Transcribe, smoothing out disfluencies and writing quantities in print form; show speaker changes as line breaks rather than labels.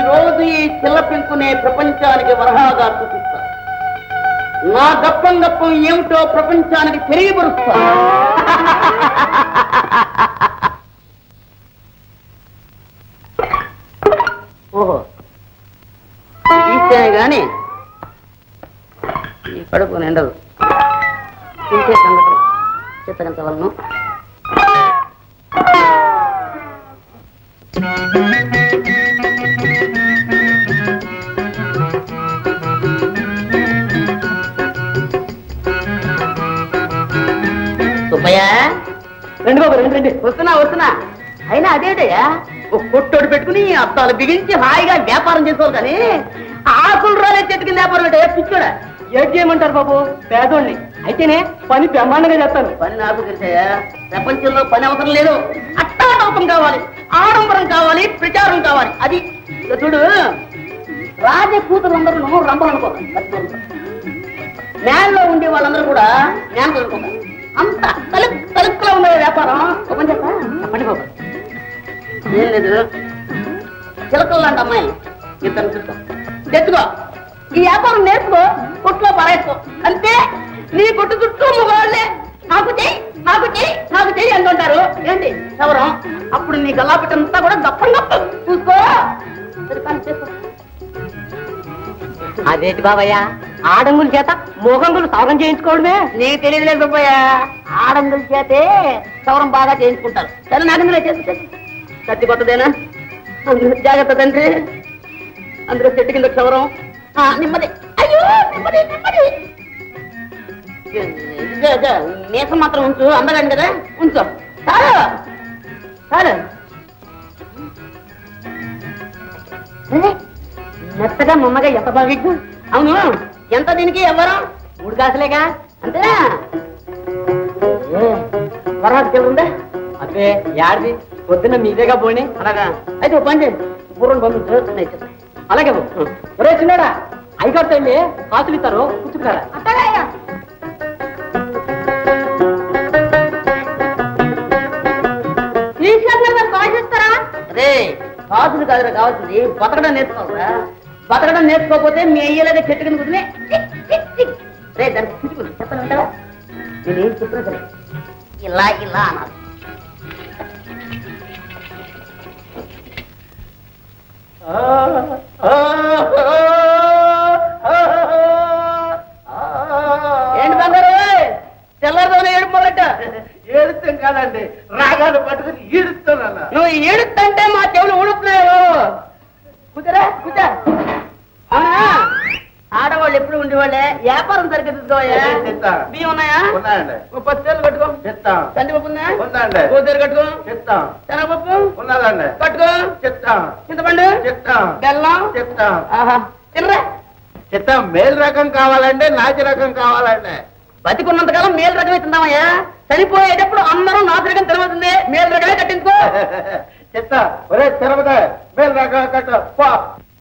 రోజు ఈ చిల్ల పెంకునే ప్రపంచానికి వరహాగా చూపిస్తా. నా గప్పం గప్పం ఏమిటో ప్రపంచానికి తెలియపరుస్తా. ఓహో, తీస్తేనే గాని ఈ కడుపు నిండదు. తింటే సంగతులు చిత్తగంతవలను. సుబ్బయ్య, రండి బాబు, రండి రండి. వస్తున్నా. అయినా అదేటయ్యా, ఒక కొట్టోడు పెట్టుకుని అద్దాలు బిగించి హాయిగా వ్యాపారం చేసుకోవాలి కానీ ఆకులు రాలే చెట్టుకి వ్యాపారం ఏంటయ్యా పిచ్చోడా?
ఏం చేయమంటారు బాబు, పేదోళ్ళని అయితేనే పని బ్రహ్మాండంగా చేస్తాను.
పని నాకు తెలిసాయా, ప్రపంచంలో పని అవసరం లేదు. అట్టాటోపం కావాలి, ఆడంబరం కావాలి, ప్రచారం కావాలి. అది చూడు, రాజ కూతురులందరూ రంభలు అనుకోవాలి. న్యాయంలో ఉండే వాళ్ళందరూ కూడా జ్ఞానం అనుకోవాలి. అంత తలుపులో ఉండే వ్యాపారం చెప్పండి బాబు. ఏం లేదు, చిలకలు లాంటి అమ్మాయి ఇద్దరు చూస్తాం తెచ్చుకో, ఈ వ్యాపారం నేర్చుకో, కొట్లో పరేసుకో. అంతే, నీ కొట్టు చుట్టూ మగవాళ్ళే నాకు చెయ్యి అంటుంటారు. ఏంటి ఎవరం? అప్పుడు నీ గల్లాపెట్టంతా కూడా గప్పం చూసుకో.
అదేంటి బాబయ్య, ఆడంగుల చేత మోగంగులు సౌరం చేయించుకోవడమే
నీకు తెలియదులేదు సుబ్బయ్య. ఆడంగుల చేతే సౌరం బాగా చేయించుకుంటారు. సరే, నాకెందులో చేసి కత్తి కొత్తదేనా? జాగ్రత్త తండ్రి, అందులో చెట్టు కింద క్షవరం. నెమ్మది, అయ్యో నెమ్మది. మీసం మాత్రం ఉంచు, అందగాని కదా, ఉంచు. చాలు మెత్తగా మొమ్మగా ఎంత బాగా. అవును, ఎంత దీనికి ఎవరు? 3 కాసులేగా, అంతేనా? వరాలు ఉందా?
అదే యాడిది, పొద్దున్న మీదేగా పోనీ.
అలాగా అయితే ఓ పని చేయండి, బుర్రను పంపించు.
అలాగే ఒరే చిన్నాడా, ఐగారు తల్లి కాసులు ఇస్తారు, కూర్చుంటారా?
అరే, కాసులు కాదురా కావాల్సింది, బతకడం నేర్చుకోవాలా. బతకడం నేర్చుకోకపోతే మీ అయ్యేలాగా చెట్టు కింద కూర్చుని రే దానికి కూర్చుకుని చెప్పను వింటావా? నేను ఏం చెప్పినా సరే ఇలా అనాలి. ఏంటి బంగారు, తెల్లదోనే ఏడు మొదట?
ఏడుస్తాం కాదండి, రాగాలు పట్టుకుని ఈడుస్తాను.
నువ్వు ఏడుస్తుంటే మా చెవులు ఊడుతున్నాయో. కూర్చోరా, కూర్చో. అవునా, ఆడవాళ్ళు ఎప్పుడు ఉండేవాళ్ళే, వ్యాపారం సరిగ్గా తీసుకోవా. బియ్యం ఉన్నాయా?
ఉన్నాయండి.
10 సేలు కట్టుకో.
చెప్తాం.
కందిపప్పు ఉందా?
ఉందండి.
గోధుమ కట్టుకో.
చెప్తాం.
శనగపప్పు
ఉన్నదండి.
కట్టుకో.
చెప్తాం.
చింతపండు
చెప్తాం.
బెల్లం
చెప్తాం.
ఆహా, తినరా.
చెప్తాం. మేలు రకం కావాలండి, నాచి రకం కావాలండి.
బతికున్నంతకాలం మేలు రకమే తిందామయ్యా, చనిపోయేటప్పుడు అందరూ నాసు రకం తినవుతుంది. మేలు రకమే కట్టించుకో.
చెప్తా. ఒరే తిరుపతి, మేలు రకం కట్ట.